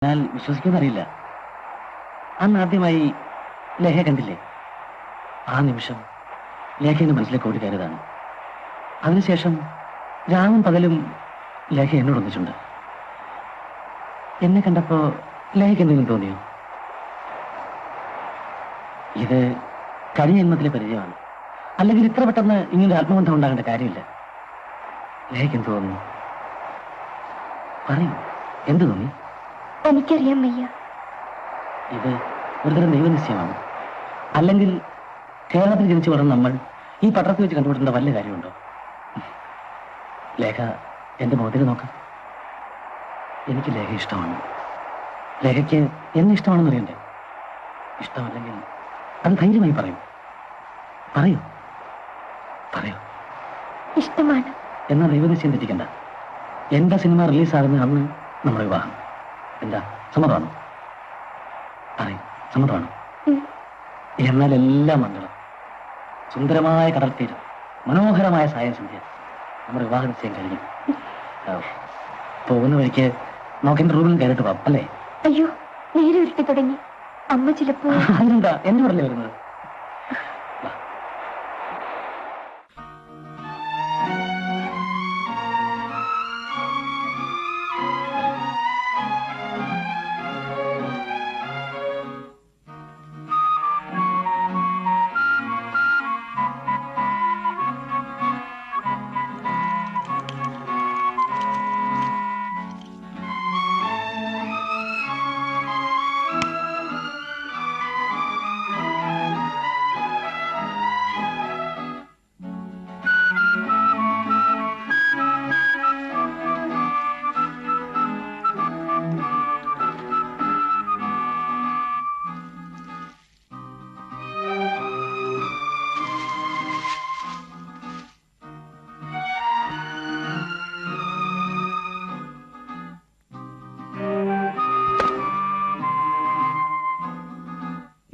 എന്നാൽ വിശ്വസിക്കുന്നറിയില്ല. അന്ന് ആദ്യമായി ലേഖ കണ്ടില്ലേ? ആ നിമിഷം ലേഖയുടെ മനസ്സിലേക്ക് ഓടി കയറിയതാണ്. അതിനുശേഷം രാവും പകലും ലേഖ എന്നോട് ഒന്നിച്ചുണ്ട്. എന്നെ കണ്ടപ്പോ ലേഖയ്ക്ക് എന്തെങ്കിലും തോന്നിയോ? ഇത് കഴിഞ്ഞ ജന്മത്തിലെ പരിചയമാണ്. അല്ലെങ്കിൽ ഇത്ര പെട്ടെന്ന് ഇങ്ങനെ ആത്മബന്ധം ഉണ്ടാകേണ്ട കാര്യമില്ല. ലേഖയ്ക്ക് എന്ത് തോന്നുന്നു? പറയൂ, എന്ത് തോന്നി? എനിക്കറിയാൻ വയ്യ. ഇത് ഒരുതരം ദൈവനിശ്ചയമാണ്. അല്ലെങ്കിൽ കേരളത്തിൽ ജനിച്ചു വളർന്ന നമ്മൾ ഈ പട്ടണത്തിൽ വെച്ച് കണ്ടുപിടുന്ന വല്ല കാര്യമുണ്ടോ? ലേഖ എന്റെ മുഖത്തേക്ക് നോക്ക്. എനിക്ക് ലേഖ ഇഷ്ടമാണ്. ലേഖയ്ക്ക് എന്നെ ഇഷ്ടമാണെന്ന് അറിയണ്ടേ? ഇഷ്ടമല്ലെങ്കിൽ അത് ധൈര്യമായി പറയൂ. പറയൂ, പറയൂ. ഇഷ്ടമാണ്. എന്നാ ദൈവനിശ്ചയം തെറ്റിക്കണ്ട. എന്റെ സിനിമ റിലീസാകുന്ന അന്ന് നമ്മുടെ വിവാഹം. എന്താ, സമ്മതമാണോ? പറയൂ, സമ്മതമാണോ? എന്നാൽ എല്ലാം മംഗളം. സുന്ദരമായ കടൽത്തീരം, മനോഹരമായ സായസന്ധ്യ. നമ്മുടെ വിവാഹ നിശ്ചയം കഴിഞ്ഞു. പോകുന്ന വഴിക്ക് നോക്കെന്റെ റൂമിൽ കയറിട്ട് പോവാം, അല്ലേ? അയ്യോ, നേരെ ഉരുട്ടി തുടങ്ങി. അമ്മ ചിലപ്പോ. അതിനെന്താ, എന്റെ ഉടനെ വരുന്നത്?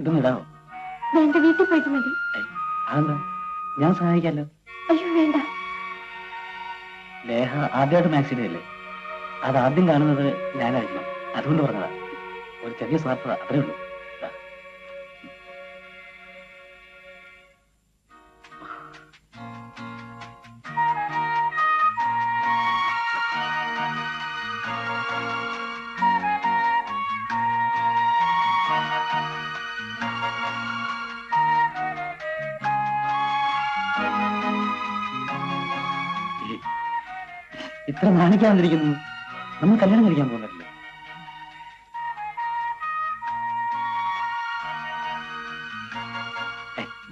ഇതൊന്നും ഇടാവോ? വേണ്ട, വീട്ടിൽ പോയിട്ട് മതി. അതെന്താ, ഞാൻ സഹായിക്കാമല്ലോ. അയ്യോ വേണ്ട. ലേഹ ആദ്യമായിട്ട് മാക്സിഡല്ലേ? അത് ആദ്യം കാണുന്നത് ഞാനായിരിക്കണം. അതുകൊണ്ട് പറഞ്ഞതാ. ഒരു ചെറിയ സ്വാർത്ഥത, അത്രേ ഉള്ളൂ. ഇത്ര നാണിക്കാതിരിക്കുന്നു. നമ്മൾ കല്യാണം കഴിക്കാൻ പോകുന്നില്ല.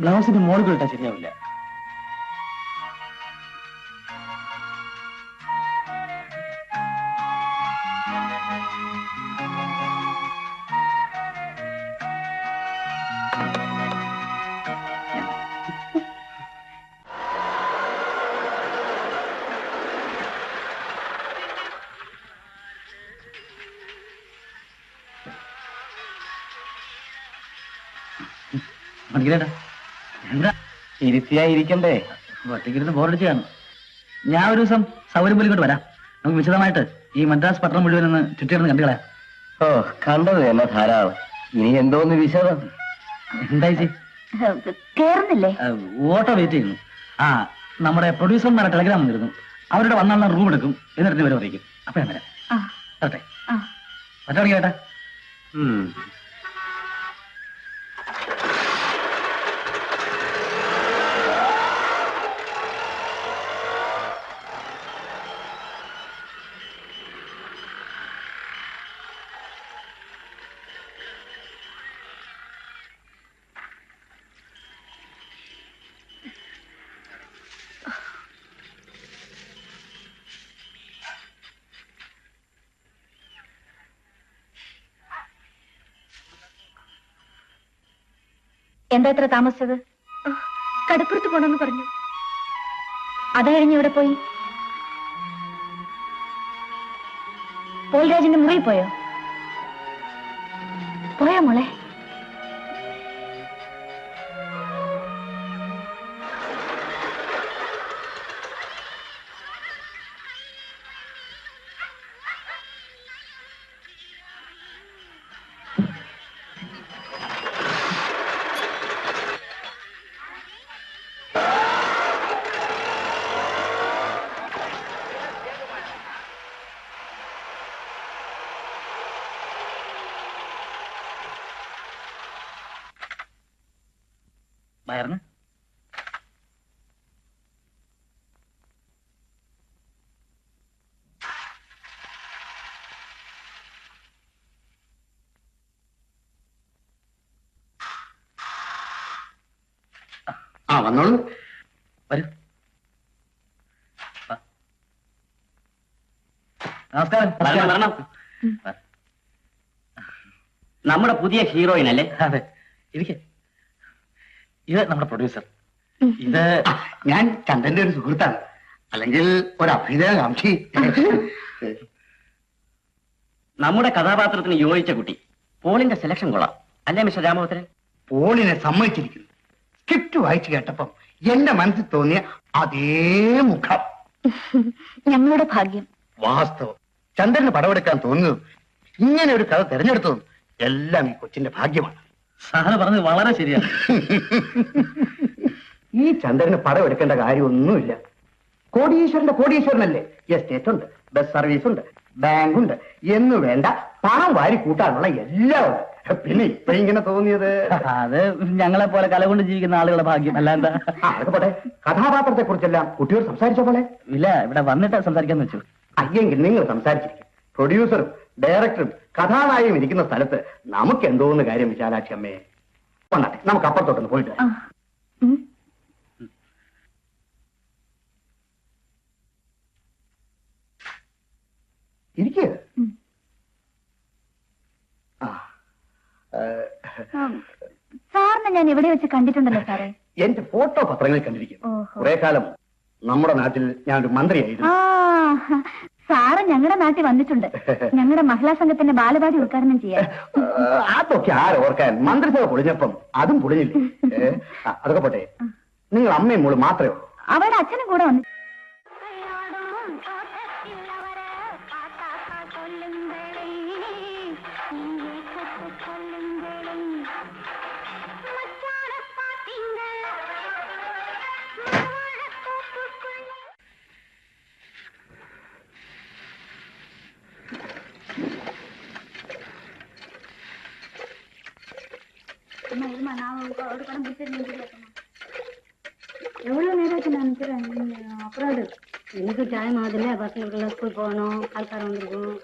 ബ്ലൗസിന്റെ മോളുകൾ ഇട്ടാ ശരിയാവില്ല. മനസ്സിലാ എന്താ ഇരുത്തിയായിരിക്കണ്ടേ? ഒറ്റയ്ക്കിരുന്ന് ബോറടിച്ച് കാണും. ഞാൻ ഒരു ദിവസം സൗകര്യം പോലെ ഇങ്ങോട്ട് വരാം. നമുക്ക് വിശദമായിട്ട് ഈ മദ്രാസ് പട്ടണം മുഴുവൻ ഒന്ന് ചുറ്റിയിടന്ന് കണ്ടു കളയാം. ഓ, കണ്ടത് തന്നെ ധാരാളം. ഇനി എന്തോന്ന് വിശദം? എന്തായി? കേറുന്നില്ലേ? ഓട്ടോ വെയിറ്റ് ചെയ്യുന്നു. ആ, നമ്മുടെ പ്രൊഡ്യൂസർമാരെ ടെലഗ്രാം വന്നിരുന്നു. അവരുടെ വന്നാൽ റൂം എടുക്കും, എന്നിട്ട് വരെ അറിയിക്കും. അപ്പൊ ഞാൻ വരാം. വരട്ടെ? മറ്റേ കേട്ടാ. എന്താ ഇത്ര താമസിച്ചത്? കടപ്പുറത്ത് പോണെന്ന് പറഞ്ഞു. അത് കഴിഞ്ഞ് ഇവിടെ പോയി. പോൾരാജിന്റെ മുറിയിൽ പോയോ? പോയോ മോളെ? വയറിന് വന്നോളൂ. വരൂ. നമസ്കാരം. വരണം. നമ്മുടെ പുതിയ ഹീറോയിൻ അല്ലേ? അതെ, ഇരിക്കെ. ഇത് നമ്മുടെ പ്രൊഡ്യൂസർ. ഇത് ഞാൻ ചന്ദ്രന്റെ ഒരു സുഹൃത്താണ്, അല്ലെങ്കിൽ ഒരു അഭ്യുദയകാംക്ഷി. നമ്മുടെ കഥാപാത്രത്തിന് യോജിച്ച കുട്ടി. പോളിന്റെ സെലക്ഷൻ കൊള്ളാം അല്ലേ മിസ്റ്റർ രാമപുത്രൻ? പോളിനെ സമ്മതിച്ചിരിക്കുന്നു. സ്ക്രിപ്റ്റ് വായിച്ചു കേട്ടപ്പം എന്റെ മനസ്സിൽ തോന്നിയ അതേ മുഖം. ഞങ്ങളുടെ ഭാഗ്യം. വാസ്തവം, ചന്ദ്രന് പടമെടുക്കാൻ തോന്നുന്നതും ഇങ്ങനെ ഒരു കഥ തിരഞ്ഞെടുത്തതും എല്ലാം ഈ കൊച്ചിന്റെ ഭാഗ്യമാണ്. സാറ് പറഞ്ഞത് വളരെ ശരിയാണ്. ഈ ചന്ദ്രന് പടം എടുക്കേണ്ട കാര്യമൊന്നുമില്ല. കോടീശ്വരന്റെ കോടീശ്വരനല്ലേ. എസ്റ്റേറ്റ് ഉണ്ട്, ബസ് സർവീസ് ഉണ്ട്, ബാങ്ക് ഉണ്ട്, എന്ന് വേണ്ട പണം വാരി കൂട്ടാനുള്ള എല്ലാം ഉണ്ട്. പിന്നെ ഇപ്പൊ ഇങ്ങനെ തോന്നിയത് അത് ഞങ്ങളെ പോലെ കല കൊണ്ട് ജീവിക്കുന്ന ആളുകളുടെ ഭാഗ്യം അല്ല. എന്താ അതൊക്കെ പോട്ടെ, കഥാപാത്രത്തെ കുറിച്ചെല്ലാം കുട്ടിയോട് സംസാരിച്ച പോലെ? ഇല്ല, ഇവിടെ വന്നിട്ട് സംസാരിക്കാന്ന് വെച്ചു. അയ്യെങ്കിൽ നിങ്ങൾ സംസാരിച്ചിരിക്കും. പ്രൊഡ്യൂസറും ഡയറക്ടറും കഥാനായകനും ഇരിക്കുന്ന സ്ഥലത്ത് നമുക്ക് എന്തോന്ന് കാര്യം വിശാലാക്ഷി അമ്മയെ. കൊണ്ടാട്ടെ, നമുക്ക് അപ്പുറത്തോട്ടൊന്ന് പോയിട്ട് വരാം. ഇരിക്കുക. സാറിനെ ഞാൻ എവിടെ വെച്ച് കണ്ടിട്ടുണ്ടല്ലോ സാറേ. എന്റെ ഫോട്ടോ പത്രങ്ങളിൽ കണ്ടിരിക്കും. ഓഹോ. കുറെ കാലം നമ്മുടെ നാട്ടിൽ ഞാനൊരു മന്ത്രിയായിരുന്നു. സാറ് ഞങ്ങളുടെ നാട്ടിൽ വന്നിട്ടുണ്ട്. ഞങ്ങളുടെ മഹിളാ സംഘത്തിന്റെ ബാലപാടി ഉദ്ഘാടനം ചെയ്യാൻ. അതൊക്കെ ആരോർക്കാൻ, മന്ത്രിസഭ പൊളിഞ്ഞപ്പം അതും പൊളിഞ്ഞില്ലേ. അതൊക്കെ പോട്ടെ, നിങ്ങൾ അമ്മയും മോള് മാത്രമേ ഉള്ളൂ? അവരുടെ അച്ഛനും കൂടെ വന്നു. எவ்வளவு நேரம் ஆச்சு நினைக்கிறேன். அப்புறம் எனக்கு டைம் ஆகுதுல்ல, பசங்களுக்குள்ள ஸ்கூல் போகணும், ஆள்காரம் வந்துருக்கும்.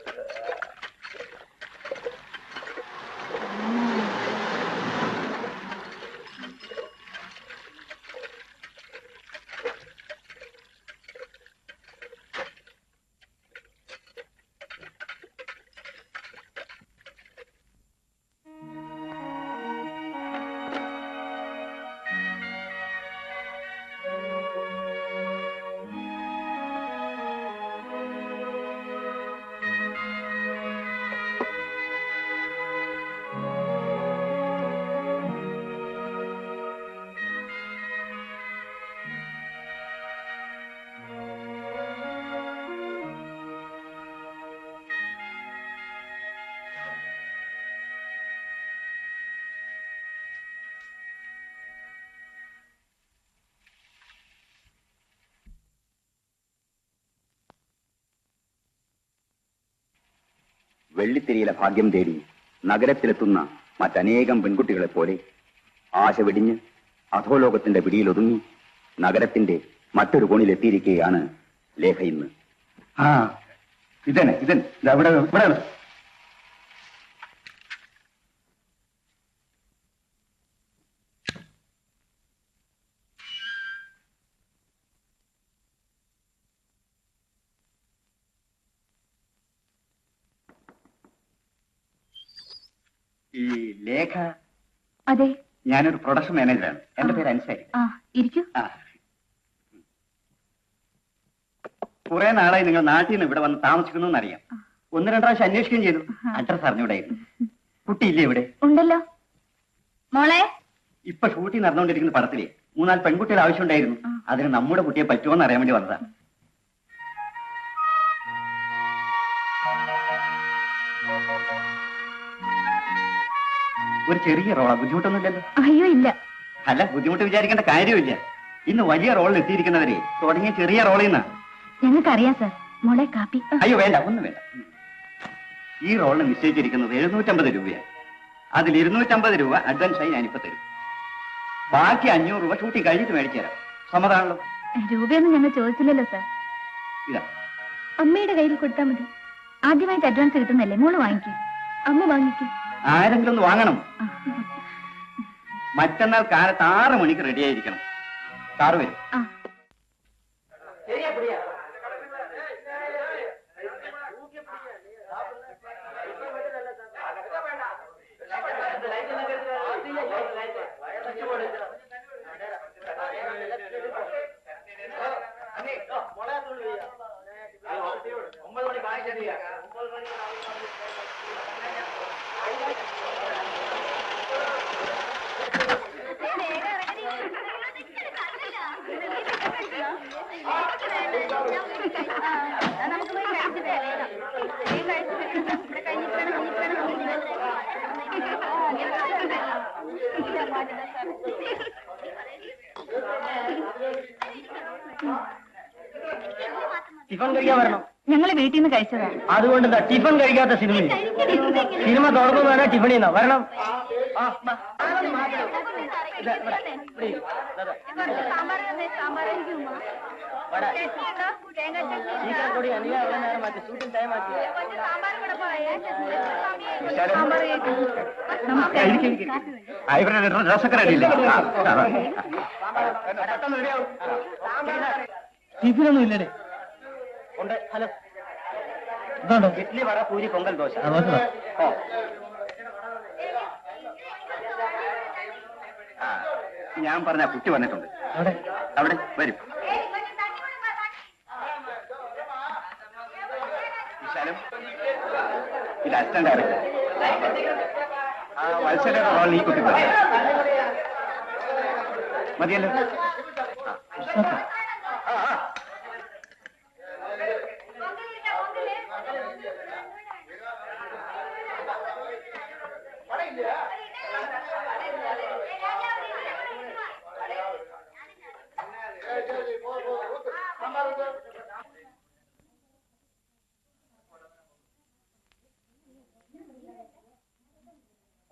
വെള്ളിത്തിരിയിലെ ഭാഗ്യം തേടി നഗരത്തിലെത്തുന്ന മറ്റനേകം പെൺകുട്ടികളെ പോലെ ആശ വെടിഞ്ഞ് അധോലോകത്തിന്റെ പിടിയിലൊതുങ്ങി നഗരത്തിന്റെ മറ്റൊരു കോണിലെത്തിയിരിക്കുകയാണ് ലേഖ ഇന്ന്. ഇതന്നെ ഇവിടെ ഈ ലേഖ? അതെ, ഞാനൊരു പ്രൊഡക്ഷൻ മാനേജറാണ്. എന്റെ പേര് അൻസാരി. ഇരിക്കൂ. കുറെ നാളായി നിങ്ങൾ നാട്ടിൽ നിന്ന് ഇവിടെ വന്ന് താമസിക്കുന്നു എന്നറിയാം. 1-2 പ്രാവശ്യം അന്വേഷിക്കുകയും ചെയ്തു. അഡ്രസ് അറിഞ്ഞൂടായിരുന്നു. കുട്ടിയില്ലേ ഇവിടെ? ഉണ്ടല്ലോ. മോളെ, ഇപ്പൊ ഷൂട്ടിംഗ് നടന്നുകൊണ്ടിരിക്കുന്ന പടത്തിലെ 3-4 പെൺകുട്ടികൾ ആവശ്യമുണ്ടായിരുന്നു. അതിന് നമ്മുടെ കുട്ടിയെ പറ്റുമോന്ന് അറിയാൻ വേണ്ടി വന്നതാണ്. ഒരു ചെറിയ റോളാ, ബുദ്ധിമുട്ടൊന്നുമില്ലല്ലോ? അയ്യോ ഇല്ല. അല്ല, ബുദ്ധിമുട്ട് വിചാരിക്കേണ്ട കാര്യമില്ല. ഇന്ന് വലിയ റോളിൽ എത്തിയിരിക്കുന്നവരെ തുടങ്ങിയ ചെറിയ റോളിൽ നിന്നാ. ഞങ്ങൾക്കറിയാം സാർ. മോളെ കാപ്പി. അയ്യോ വേണ്ട, ഒന്നും വേണ്ട. ഈ റോളിന് നിശ്ചയിച്ചിരിക്കുന്നത് 750 രൂപയാണ്. അതിൽ 250 രൂപ അഡ്വാൻസായി ഞാനിപ്പോ തരും. ബാക്കി 500 രൂപ ഷൂട്ടിംഗ് കഴിഞ്ഞിട്ട് മേടിച്ചു തരാം. സമ്മതാണല്ലോ? രൂപയൊന്നും ഞങ്ങൾ ചോദിച്ചില്ലല്ലോ സാർ. ഇതാ അമ്മയുടെ കയ്യിൽ കൊടുത്താൽ മതി. ആദ്യമായിട്ട് അഡ്വാൻസ് കിട്ടുന്നല്ലേ, മോള് വാങ്ങിക്കും. അമ്മ വാങ്ങിക്കും. ആരെങ്കിലും ഒന്ന് വാങ്ങണം. മറ്റന്നാൾ കാലത്ത് 6 മണിക്ക് റെഡി ആയിരിക്കണം. കാറ് വരും. ടിഫൻ കഴിക്കാൻ വരണം. ഞങ്ങൾ വീട്ടിൽ നിന്ന് കഴിച്ചതാ. അതുകൊണ്ട് എന്താ ടിഫൻ കഴിക്കാത്ത സിനിമ? സിനിമ തുറന്നു വേണം ടിഫണിൽ നിന്നാ വരണം. ടിഫിനൊന്നും ഇല്ലേ? ഉണ്ട്. ഹലോ, ഇതുണ്ടോ? ഇഡ്ലി, വട, പൂരി, പൊങ്കൽ, ദോശ. ഞാൻ പറഞ്ഞ കുട്ടി വന്നിട്ടുണ്ട്. അവിടെ വരും. വിശാലും, ഇത് അസിസ്റ്റന്റ് ഡയറക്ടർ. മത്സരയുടെ റോൾ ഈ കുട്ടി മതിയല്ലോ.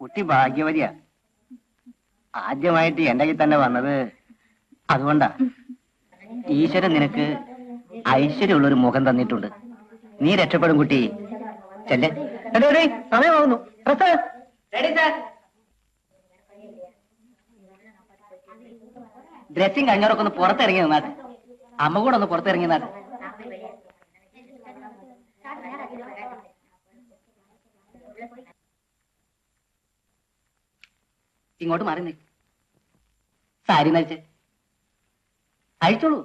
കുട്ടി ഭാഗ്യവതിയാ. ആദ്യമായിട്ട് എന്റെ കയ്യിൽ തന്നെ വന്നത് അതുകൊണ്ടാ. ഈശ്വരൻ നിനക്ക് ഐശ്വര്യമുള്ളൊരു മുഖം തന്നിട്ടുണ്ട്. നീ രക്ഷപ്പെടും കുട്ടി. ചെല്ലേ, സമയമാകുന്നു. ഡ്രസ്സിങ് കഴിഞ്ഞവരൊക്കെ ഒന്ന് പുറത്തിറങ്ങി നിന്നാട്ടെ. അമ്മ കൂടെ ഒന്ന് പുറത്തിറങ്ങി നിന്നാട്ടെ. ഇങ്ങോട്ട് മാറി നിൽക്കും. സാരി നയിച്ച് അഴിച്ചോളൂ.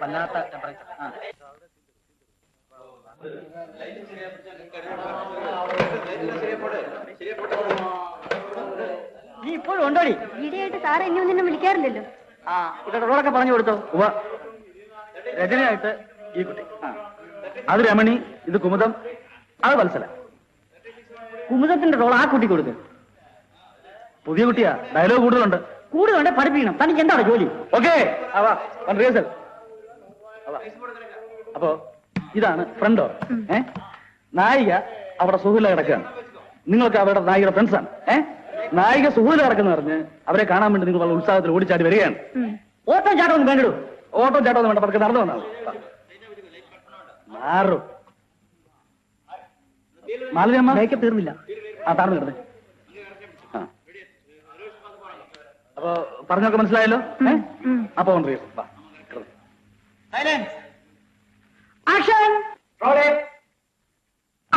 വല്ലാത്ത ടെമ്പറേച്ചർ. നീ ഇപ്പോഴും ഉണ്ടോടി? ഈടെയായിട്ട് സാറ് എന്നെ ഒന്നും വിളിക്കാറില്ലല്ലോ. ഇവരുടെ റോളൊക്കെ പറഞ്ഞു കൊടുത്തോ? രചനയായിട്ട് ഈ കുട്ടി, അത് രമണി, ഇത് കുമുദം, അത് വത്സല. കുമുദത്തിന്റെ റോൾ ആ കുട്ടി കൊടുക്ക്. പുതിയ കുട്ടിയാ, ഡയലോഗ് കൂടുതലുണ്ട്. കൂടുതലുണ്ട്, പഠിപ്പിക്കണം. തനിക്ക് എന്താണ് ജോലി? Okay, rehearsal. അപ്പോ ഇതാണ് ഫ്രണ്ട് ഡോർ. നായിക അവിടെ സുഹൃല കിടക്കുകയാണ്. നിങ്ങൾക്ക് അവരുടെ നായികയുടെ ഫ്രണ്ട്സാണ്. നായിക സുഹൃല കിടക്കുന്ന പറഞ്ഞ് അവരെ കാണാൻ വേണ്ടി നിങ്ങൾ വളരെ ഉത്സാഹത്തിൽ ഓടിച്ചാടി വരികയാണ്. ഓട്ടോ ചാട്ടം ഒന്നും വേണ്ടിടൂ. ഓട്ടോ ചാട്ടം ഒന്നും വേണ്ട, പതുക്കെ നടന്നു വന്നാൽ മാറും. മാലിന്യമ്മ മേക്കപ്പ് തീർന്നില്ല. താഴ്ന്നു കിടന്നേ. അപ്പൊ പറഞ്ഞൊക്കെ മനസ്സിലായല്ലോ. അപ്പൊ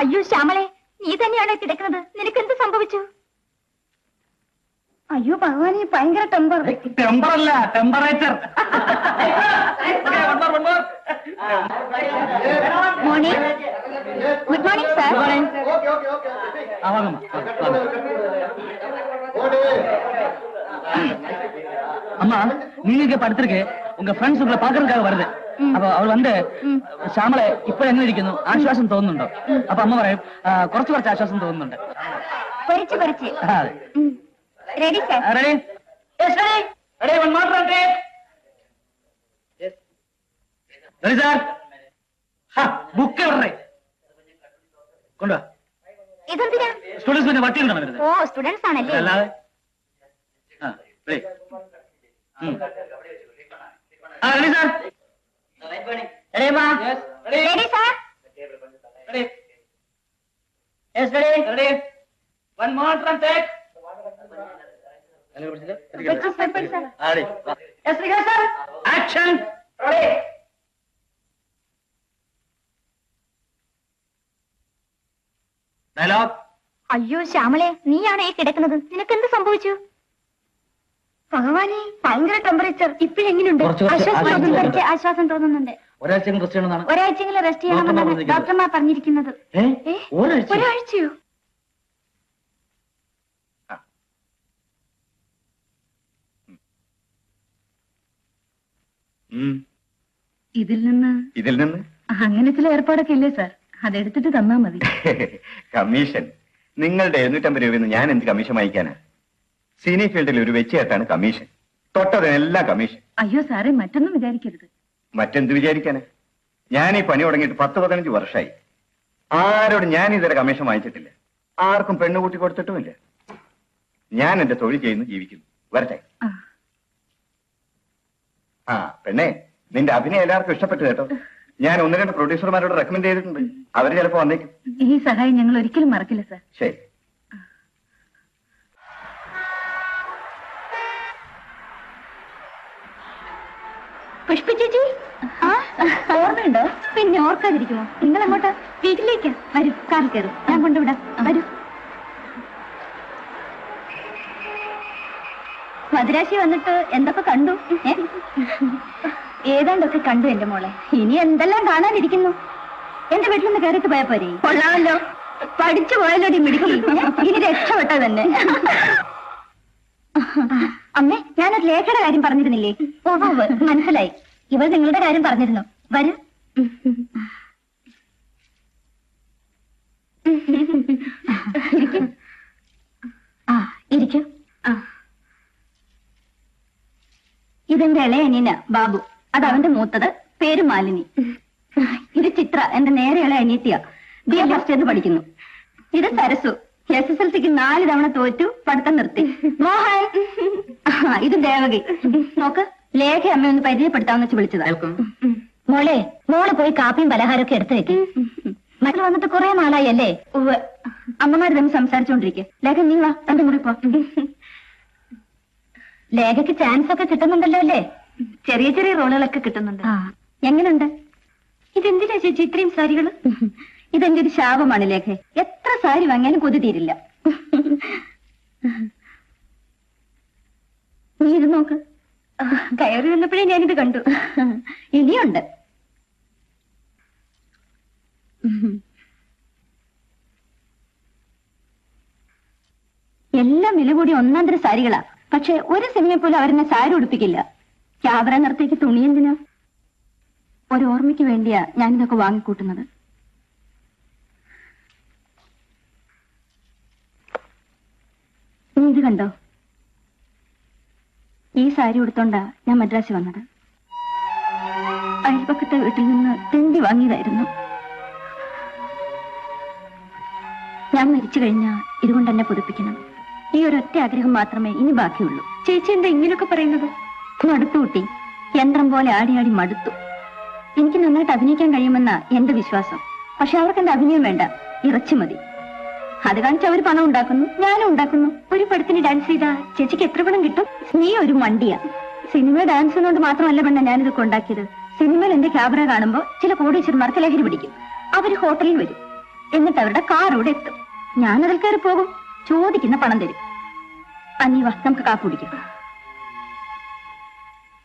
അയ്യോ ശ്യാമളെ, നീ തന്നെയാണോ കിടക്കുന്നത്? നിനക്ക് എന്ത് സംഭവിച്ചു? അയ്യോ ഭഗവാനെ, ഭയങ്കര ടെമ്പറല്ല, temperature. Morning. Good morning sir. அம்மா நீங்க இப்ப படுத்திருக்கு உங்க ஃப்ரெண்ட்ஸ் உங்களை பாக்குறதுக்காக வருது അപ്പൊ അവൾ വന്ന് ശ്യാമളെ ഇപ്പോഴെങ്ങനെ ഇരിക്കുന്നു ആശ്വാസം തോന്നുന്നുണ്ടോ അപ്പൊ അമ്മ പറയും കുറച്ച് ആശ്വാസം തോന്നുന്നുണ്ട് റെഡി സാർ ബുക്ക് കൊണ്ടുവാ സ്റ്റുഡൻസ് പിന്നെ വട്ടി ഉണ്ടോ വരുന്നത് ഓ സ്റ്റുഡൻസ് ആണല്ലേ അല്ലാതെ ready sir Ready, ma? Yes. Ready, sir? Ready. Yes, ready. Ready. One more from take. Ready, sir. Ready. Yes, ready, sir. Action. Ready. Dialogue. അയ്യോ ശ്യാമളെ നീയാണോ ഈ കിടക്കുന്നത് നിനക്ക് എന്ത് സംഭവിച്ചു ഭഗവാനെ ഭയങ്കര ടെമ്പറേച്ചർ ഇപ്പോഴെങ്ങനെയുണ്ട് ആശ്വാസം തോന്നുന്നുണ്ട് ഒരാഴ്ചയെങ്കിലും റെസ്റ്റ് ചെയ്യണമെന്നാണ് ഡോക്ടർമാർ പറഞ്ഞിരിക്കുന്നത് ഒരാഴ്ചയോ ഇതിൽ നിന്ന് അങ്ങനെ ചില ഏർപ്പാടൊക്കെ ഇല്ലേ സാർ അതെടുത്തിട്ട് തന്നാ മതി കമ്മീഷൻ നിങ്ങളുടെ 750 രൂപയിൽ നിന്ന് ഞാൻ എന്ത് കമ്മീഷൻ വാങ്ങിക്കാനാ സിനി ഫീൽഡിൽ ഒരു വെച്ചുകെട്ടാണ് കമ്മീഷൻ തൊട്ടതിനെല്ലാം കമ്മീഷൻ അയ്യോ സാറേ മറ്റൊന്നും വിചാരിക്കരുത് മറ്റെന്ത് വിചാരിക്കാന് ഞാൻ ഈ പണി തുടങ്ങിയിട്ട് 10-15 വർഷമായി ആരോടും ഞാൻ ഇതുവരെ കമ്മീഷൻ വാങ്ങിച്ചിട്ടില്ല ആർക്കും പെണ്ണ് കൂട്ടി കൊടുത്തിട്ടുമില്ല ഞാൻ എന്റെ തൊഴിൽ ചെയ്യുന്നു ജീവിക്കുന്നു വരട്ടെ ആ പെണ്ണെ നിന്റെ അഭിനയം എല്ലാവർക്കും ഇഷ്ടപ്പെട്ടു കേട്ടോ ഞാൻ 1-2 പ്രൊഡ്യൂസർമാരോട് റെക്കമെൻഡ് ചെയ്തിട്ടുണ്ട് അവര് ചിലപ്പോ വന്നേക്കും ഈ സഹായം ഞങ്ങൾ ഒരിക്കലും മറക്കില്ല സാർ ശരി പുഷ്പ ചേച്ചി ഓർമ്മയുണ്ടോ പിന്നെ ഓർക്കാതിരിക്കുമോ നിങ്ങൾ അങ്ങോട്ട് വീട്ടിലേക്ക് വരൂ കാറിൽ കയറും ഞാൻ കൊണ്ടുവിടാം വരൂ മദ്രാശി വന്നിട്ട് എന്തൊക്കെ കണ്ടു ഏതാണ്ടൊക്കെ കണ്ടു എന്റെ മോളെ ഇനി എന്തെല്ലാം കാണാനിരിക്കുന്നു എന്റെ വീട്ടിൽ നിന്ന് കയറിട്ട് പോയാ പോരെ കൊള്ളാമല്ലോ പഠിച്ചു പോയാലോടി മിടുക്കി ഇനി രക്ഷപ്പെട്ട തന്നെ അമ്മേ ഞാനൊരു ലേഖയുടെ കാര്യം പറഞ്ഞിരുന്നില്ലേ ഓ മനസ്സിലായി ഇവൾ നിങ്ങളുടെ കാര്യം പറഞ്ഞിരുന്നു വരൂ ഇരിക്കും ഇതെന്റെ ഇളയ അനിയന ബാബു അത് അവന്റെ മൂത്തത് പേര് മാലിനി ഇത് ചിത്ര എന്റെ നേരെ ഇളയ അനിയത്തിയ BA ഫസ്റ്റ് എന്ന് പഠിക്കുന്നു ഇത് സരസു SSLCക്ക് 4 തവണ തോറ്റു പഠിത്തം നിർത്തി മോഹൻ ഇത് ദേവകി നോക്ക് ലേഖ അമ്മ ഒന്ന് പരിചയപ്പെടുത്താമെന്ന് വെച്ച് വിളിച്ചതാ മോള് പോയി കാപ്പിയും പലഹാരമൊക്കെ എടുത്തു വെക്ക് മക്കൾ വന്നിട്ട് കുറെ നാളായി അല്ലേ അമ്മമാര് തമ്മിൽ സംസാരിച്ചോണ്ടിരിക്കെ ലേഖ നീ വാ എന്റെ മുറി പോ ലേഖയ്ക്ക് ചാൻസ് ഒക്കെ കിട്ടുന്നുണ്ടല്ലോ അല്ലേ ചെറിയ ചെറിയ റോളുകളൊക്കെ കിട്ടുന്നുണ്ട് എങ്ങനെയുണ്ട് ഇതെന്തിനാ ചേച്ചി ഇത്രയും സാരികള് ഇതെന്റെ ഒരു ശാപമാണ് ലേഖ എത്ര സാരി വാങ്ങിയാലും കൊതി തീരില്ല നീ ഇത് നോക്ക് കയറി വന്നപ്പോഴേ ഞാനിത് കണ്ടു ഇനിയുണ്ട് എല്ലാം വില കൂടി ഒന്നാന്തര സാരികളാ പക്ഷെ ഒരു സിനിമയെ പോലും അവരെന്നെ സാരി ഉടുപ്പിക്കില്ല ക്യാമറ നിർത്തിക്ക് തുണി എന്തിനാ ഒരു ഓർമ്മയ്ക്ക് വേണ്ടിയാ ഞാനിതൊക്കെ വാങ്ങിക്കൂട്ടുന്നത് നീ ഇത് കണ്ടോ ഈ സാരി ഉടുത്തോണ്ടാ ഞാൻ മദ്രാസിൽ വന്നത് അയൽപക്കത്തെ വീട്ടിൽ നിന്ന് തെണ്ടി വാങ്ങിയതായിരുന്നു ഞാൻ മരിച്ചു കഴിഞ്ഞാ ഇതുകൊണ്ട് എന്നെ പുതുപ്പിക്കണം ഈ ഒരൊറ്റ ആഗ്രഹം മാത്രമേ ഇനി ബാക്കിയുള്ളൂ ചേച്ചി എന്താ ഇങ്ങനെയൊക്കെ പറയുന്നത് മടുത്തു കൂട്ടി യന്ത്രം പോലെ ആടി ആടി മടുത്തു എനിക്ക് നന്നായിട്ട് അഭിനയിക്കാൻ കഴിയുമെന്നാ എന്റെ വിശ്വാസം പക്ഷെ അവർക്ക് എന്റെ അഭിനയം വേണ്ട ഇറച്ചി മതി അത് കാണിച്ച് അവർ പണം ഉണ്ടാക്കുന്നു ഞാനും ഉണ്ടാക്കുന്നു ഒരു പടത്തിന് ഡാൻസ് ചെയ്താ ചേച്ചിക്ക് എത്ര പണം കിട്ടും നീ ഒരു മണ്ടിയാ സിനിമ ഡാൻസ് കൊണ്ട് മാത്രമല്ല പെണ്ണ ഞാനിതൊക്കെ ഉണ്ടാക്കിയത് സിനിമയിൽ എന്റെ ക്യാമറ കാണുമ്പോ ചില കോടീശ്വരന്മാർക്ക് ലഹരി പിടിക്കും അവര് ഹോട്ടലിൽ വരും എന്നിട്ട് അവരുടെ കാർ ഇവിടെ എത്തും ഞാനതിൽ കയറി പോകും ചോദിക്കുന്ന പണം തരും നീ വാ നമുക്ക് കാപ്പ് കുടിക്കാം